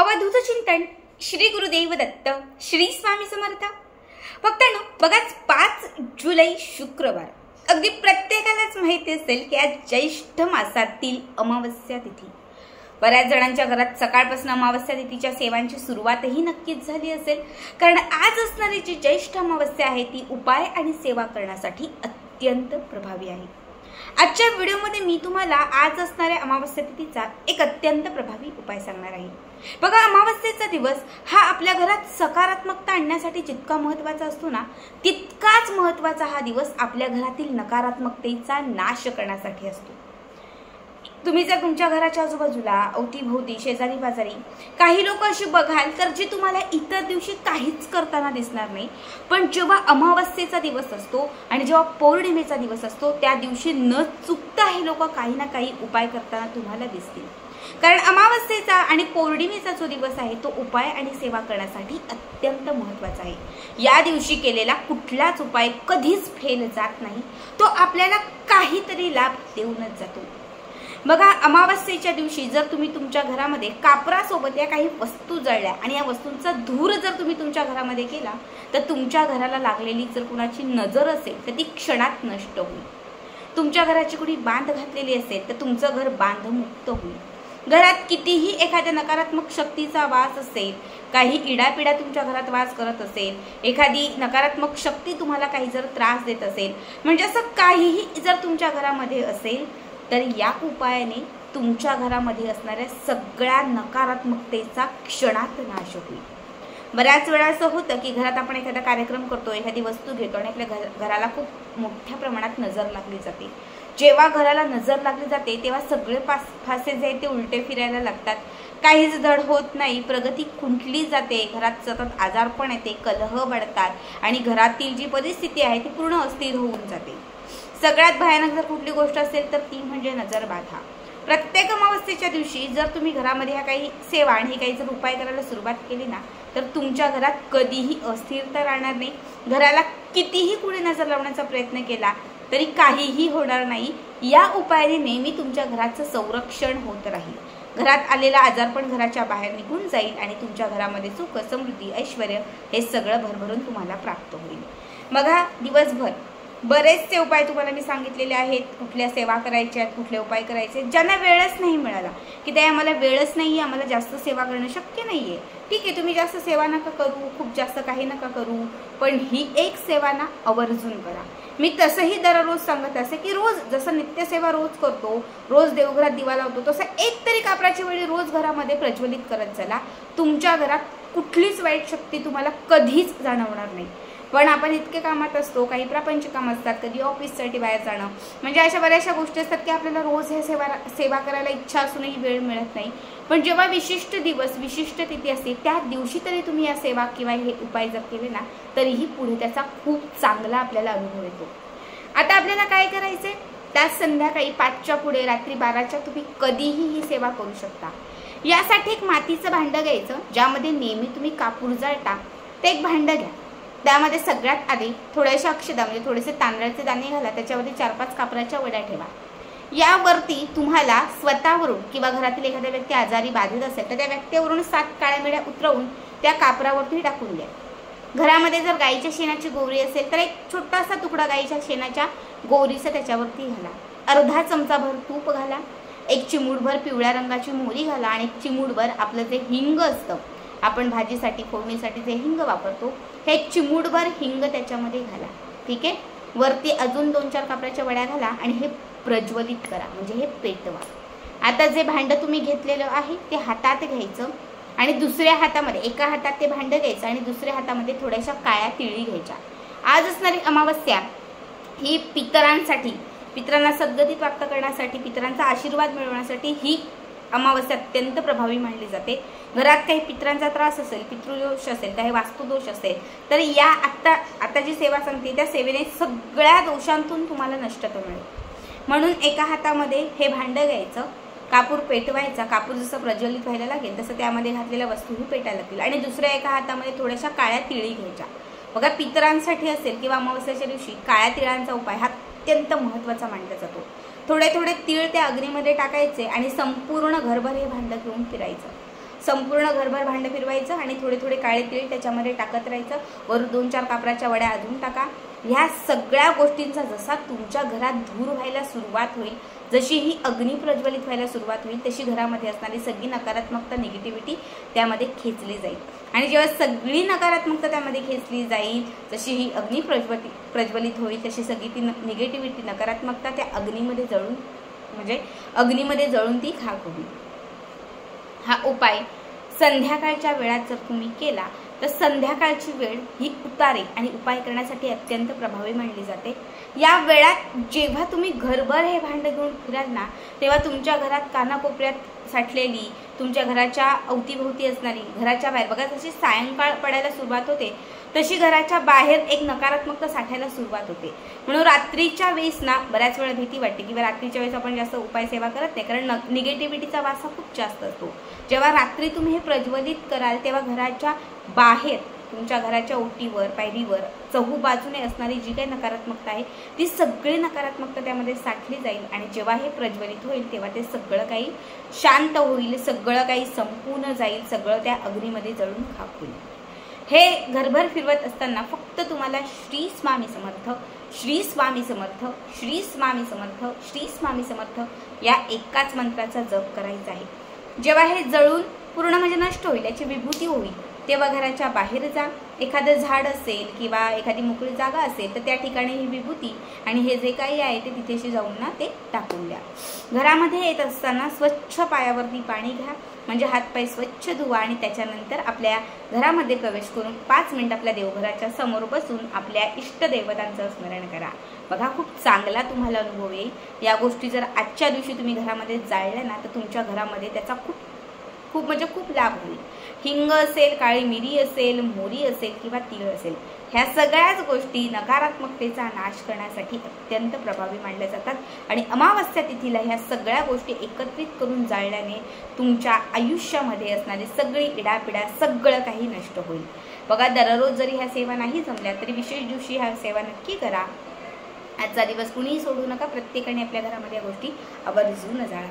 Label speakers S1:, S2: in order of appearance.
S1: अवधूत चिंतन श्री गुरुदेव दत्त श्री स्वामी समर्थ। भक्तांनो, बघाच 5 जुलै शुक्रवार अगदी प्रत्येकालाच माहिती असेल की आज ज्येष्ठ मासातील अमावस्या तिथी। बऱ्याच जणांच्या घरात सकाळपासून अमावस्या तिथीच्या सेवांची सुरुवातही नक्कीच झाली असेल, कारण आज असणारी जी ज्येष्ठ अमावस्या आहे ती उपाय आणि सेवा करण्यासाठी अत्यंत प्रभावी आहे। आजच्या व्हिडिओमध्ये मी तुम्हाला आज असणाऱ्या अमावस्या तिथीचा एक अत्यंत प्रभावी उपाय सांगणार आहे। बघा, अमावस्येचा दिवस हा आपल्या घरात सकारात्मकता आणण्यासाठी जितका महत्त्वाचा असतो ना, तितकाच महत्त्वाचा हा दिवस आपल्या घरातील नकारात्मकतेचा नाश करण्यासाठी असतो। तुम्ही जर तुमच्या घराच्या आजूबाजूला अवतीभोवती शेजारी बाजारी काही लोक अशी बघाल तर जे तुम्हाला इतर दिवशी काहीच करताना दिसणार नाही, पण जेव्हा अमावस्येचा दिवस असतो आणि जेव्हा पौर्णिमेचा दिवस असतो त्या दिवशी न चुकता हे लोक काही ना काही उपाय करताना तुम्हाला दिसतील। कारण अमावस्येचा आणि पौर्णिमेचा जो दिवस आहे तो उपाय आणि सेवा करण्यासाठी अत्यंत महत्त्वाचा आहे। या दिवशी केलेला कुठलाच उपाय कधीच फेल जात नाही, तो आपल्याला काहीतरी लाभ देऊनच जातो। बघा, अमावस्येच्या दिवशी जर तुम्ही तुमच्या घरामध्ये कापरासोबत या काही वस्तू जळल्या आणि या वस्तूंचा धूर जर तुम्ही तुमच्या घरामध्ये केला तर तुमच्या घराला लागलेली जर कुणाची नजर असेल तर ती क्षणात नष्ट होईल। तुमच्या घराची कुणी बांध घातलेली असेल तर तुमचं घर बांधमुक्त होईल। घरात कितीही एखाद्या नकारात्मक शक्तीचा वास असेल, काही इडापिडा तुमच्या घरात वास करत असेल, एखादी नकारात्मक शक्ती तुम्हाला काही जर त्रास देत असेल, म्हणजे असं काहीही जर तुमच्या घरामध्ये असेल तर या उपायाने तुमच्या घरामध्ये असणाऱ्या सगळ्या नकारात्मकतेचा क्षणात नाश होईल। बऱ्याच वेळा असं होतं की घरात आपण एखादा कार्यक्रम करतो, एखादी वस्तू घेतो आणि आपल्या घराला खूप मोठ्या प्रमाणात नजर लागली जाते। जेव्हा घराला नजर लागली जाते तेव्हा सगळे फासे जे आहेत ते उलटे फिरायला लागतात, काहीच धड होत नाही, प्रगती खुंटली जाते, घरात सतत आजारपण येते, कलह वाढतात आणि घरातील जी परिस्थिती आहे ती पूर्ण अस्थिर होऊन जाते। सगळ्यात भयानक जर कुठली गोष्ट असेल तर ती म्हणजे नजर बाधा। प्रत्येक अमावस्येच्या दिवशी जर तुम्ही घरामध्ये ह्या काही सेवा आणि काही जर उपाय करायला सुरुवात केली ना तर तुमच्या घरात कधीही अस्थिरता राहणार नाही। घराला कितीही कुणी नजर लावण्याचा प्रयत्न केला तरी काहीही होणार नाही। या उपायाने नेहमी तुमच्या घराचं संरक्षण होत राहील। घरात आलेला आजारपण घराच्या बाहेर निघून जाईल आणि तुमच्या घरामध्ये सुख समृद्धी ऐश्वर्य हे सगळं भरभरून तुम्हाला प्राप्त होईल। बघा, दिवसभर बरेचसे उपाय तुम्हाला मी सांगितलेले आहेत, कुठल्या सेवा करायच्या, कुठले उपाय करायचे। ज्यांना वेळच नाही मिळाला की ते आम्हाला वेळच नाही आहे, आम्हाला जास्त सेवा करणं शक्य नाही आहे, ठीक आहे, तुम्ही जास्त सेवा नका करू, खूप जास्त काही नका करू, पण ही एक सेवा ना आवर्जून करा। मी तसंही दररोज सांगत असे की रोज जसं नित्यसेवा रोज करतो, रोज देवघरात दिवा लावतो, तसं एक तरी कापराची वेळी रोज घरामध्ये प्रज्वलित करत चला। तुमच्या घरात कुठलीच वाईट शक्ती तुम्हाला कधीच जाणवणार नाही। पण आपण इतके कामात असतो, काही प्रापंचिक काम असतात, कधी ऑफिससाठी बाहेर जाणं, म्हणजे अशा बऱ्याचशा गोष्टी असतात की आपल्याला रोज हे सेवा करायला इच्छा असूनही वेळ मिळत नाही। पण जेव्हा विशिष्ट दिवस विशिष्ट तिथी असते त्या दिवशी तरी तुम्ही या सेवा किंवा हे उपाय जर केले ना तरीही पुढे त्याचा खूप चांगला आपल्याला अनुभव येतो। आता आपल्याला काय करायचंय, त्याच संध्याकाळी 5च्या पुढे रात्री 12च्या तुम्ही कधीही ही सेवा करू शकता। यासाठी एक मातीचं भांडं घ्यायचं ज्यामध्ये नेहमी तुम्ही कापूर जाळता, ते एक भांडं घ्या। त्यामध्ये सगळ्यात आधी थोड्याशा अक्षदा म्हणजे थोडेसे तांदळाचे दाणे घाला, त्याच्यावरती 4-5 कापराच्या वड्या ठेवा। यावरती तुम्हाला स्वतःवरून किंवा घरातील एखाद्या व्यक्ती आजारी बाधित असेल तर त्या व्यक्तीवरून 7 काळ्या मेढ्या उतरवून त्या कापरावरती टाकून द्या। घरामध्ये जर गाईच्या शेणाची गोवरी असेल तर एक छोटासा तुकडा गाईच्या शेणाच्या गोवरीचा त्याच्यावरती घाला। अर्धा चमचाभर तूप घाला, एक चिमूटभर पिवळ्या रंगाची मोहरी घाला आणि एक चिमूटभर आपलं जे हिंग असतं, आपण भाजीसाठी फोडणीसाठी जे हिंग वापरतो, हे एक चिमूटभर हिंग त्याच्यामध्ये घाला, ठीक आहे। वरती अजून 2-4 कापराच्या वड्या घाला आणि हे प्रज्वलित करा, म्हणजे हे पेटवा। आता जे भांडं तुम्ही घेतलेलं आहे ते हातात घ्यायचं आणि दुसऱ्या हातामध्ये, एका हातात ते भांडं घ्यायचं आणि दुसऱ्या हातामध्ये थोड्याशा काळ्या तिळी घ्यायच्या। आज असणारी अमावस्या ही पितरांसाठी, पितरांना सद्गती प्राप्त करण्यासाठी, पितरांचा आशीर्वाद मिळवण्यासाठी ही अमावस्या अत्यंत प्रभावी मानली जाते। घरात काही पितरांचा त्रास असेल, पितृदोष असेल, काही वास्तुदोष असेल तर या आता जी सेवा सांगते त्या सेवेने सगळ्या दोषांतून तुम्हाला नष्टता मिळेल। म्हणून एका हातामध्ये हे भांडं घ्यायचं, कापूर पेटवायचा, कापूर जसं प्रज्वलित व्हायला लागेल तसं त्यामध्ये घातलेल्या वस्तूही पेटायला लागतील आणि दुसऱ्या एका हातामध्ये थोड्याशा काळ्या तिळी घ्यायच्या। बघा, पितरांसाठी असेल किंवा अमावस्येच्या दिवशी काळ्या तिळांचा उपाय हा अत्यंत महत्त्वाचा मानला जातो। थोडे थोडे तीळ त्या अग्नीमध्ये टाकायचे आणि संपूर्ण घरभर हे भांडं घेऊन फिरायचं। संपूर्ण घरभर भांडं फिरवायचं आणि थोडे थोडे काळे तीळ त्याच्यामध्ये टाकत राहायचं. वर 2-4 कापराच्या वड्या अजून टाका. ह्या सगळ्या गोष्टींचा जसा तुमच्या घरात धूर व्हायला सुरुवात होईल, जशी ही अग्नी प्रज्वलित व्हायला सुरुवात होईल, तशी घरामध्ये असणारी सगळी नकारात्मकता, निगेटिव्हिटी त्यामध्ये खेचली जाईल. आणि जेव्हा सगळी नकारात्मकता त्यामध्ये खेचली जाईल, जशी ही अग्नी प्रज्वलित होईल, तशी सगळी ती निगेटिव्हिटी, नकारात्मकता त्या अग्नीमध्ये जळून, म्हणजे अग्नीमध्ये जळून ती खाक होईल. हा उपाय संध्याकाळच्या वेळात जर तुम्ही केला तर संध्याकाळची वेळ ही उतारे आणि उपाय करण्यासाठी अत्यंत प्रभावी मानली जाते. या वेळात जेव्हा तुम्ही घरभर हे भांडं घेऊन फिराल ना, तेव्हा तुमच्या घरात कानाकोपऱ्यात साठलेली, तुमच्या घराच्या अवतीभोवती असणारी, घराच्या बाहेर बघा जशी सायंकाळ पडायला सुरुवात होते तशी घराच्या बाहेर एक नकारात्मकता साठायला सुरुवात होते. म्हणून रात्रीच्या वेळेस ना बऱ्याच वेळा भीती वाटते किंवा रात्रीच्या वेळेस आपण जास्त उपाय सेवा करत नाही, कारण निगेटिव्हिटीचा वासा खूप जास्त असतो. जेव्हा रात्री तुम्ही हे प्रज्वलित कराल तेव्हा घराच्या बाहेर, तुमच्या घराच्या ओटीवर, पायरीवर, चहूबाजूने असणारी जी काही नकारात्मकता आहे ती सगळी नकारात्मकता त्यामध्ये साठली जाईल. आणि जेव्हा हे प्रज्वलित होईल तेव्हा ते सगळं काही शांत होईल, सगळं काही संपून जाईल, सगळं त्या अग्नीमध्ये जळून खाक होईल. हे घरभर फिरवत असताना फक्त तुम्हाला श्री स्वामी समर्थ, श्री स्वामी समर्थ, श्री स्वामी समर्थ, श्री स्वामी समर्थ या एकाच मंत्राचा जप करायचा आहे. जेव्हा हे जळून पूर्ण म्हणजे नष्ट होईल, याची विभूती होईल, तेव्हा घराच्या बाहेर जा. एखादं झाड असेल किंवा एखादी मोकळी जागा असेल तर त्या ठिकाणी ही विभूती आणि हे जे काही आहे ते तिथेशी जाऊन ना ते टाकून द्या. घरामध्ये येत असताना स्वच्छ पायावरती पाणी घ्या, म्हणजे हातपाय स्वच्छ धुवा आणि त्याच्यानंतर आपल्या घरामध्ये प्रवेश करून 5 मिनिट आपल्या देवघराच्या समोर बसून आपल्या इष्टदेवतांचं स्मरण करा. बघा खूप चांगला तुम्हाला अनुभव येईल. या गोष्टी जर आजच्या दिवशी तुम्ही घरामध्ये जाळल्या ना तर तुमच्या घरामध्ये त्याचा खूप लाभ होईल. हिंग असेल, काळी मिरी असेल, मोरी असेल किंवा तीळ असेल, ह्या सगळ्याच गोष्टी नकारात्मकतेचा नाश करण्यासाठी अत्यंत प्रभावी मानल्या जातात. आणि अमावस्या तिथीला ह्या सगळ्या गोष्टी एकत्रित करून जाळल्याने तुमच्या आयुष्यामध्ये असणारी सगळी इडापिडा सगळं काही नष्ट होईल. बघा दररोज जरी ह्या सेवा नाही जमल्या तरी विशेष दिवशी ह्या सेवा नक्की करा. आजचा दिवस कुणीही सोडू नका. प्रत्येकाने आपल्या घरामध्ये या गोष्टी आवर्जून जाळा.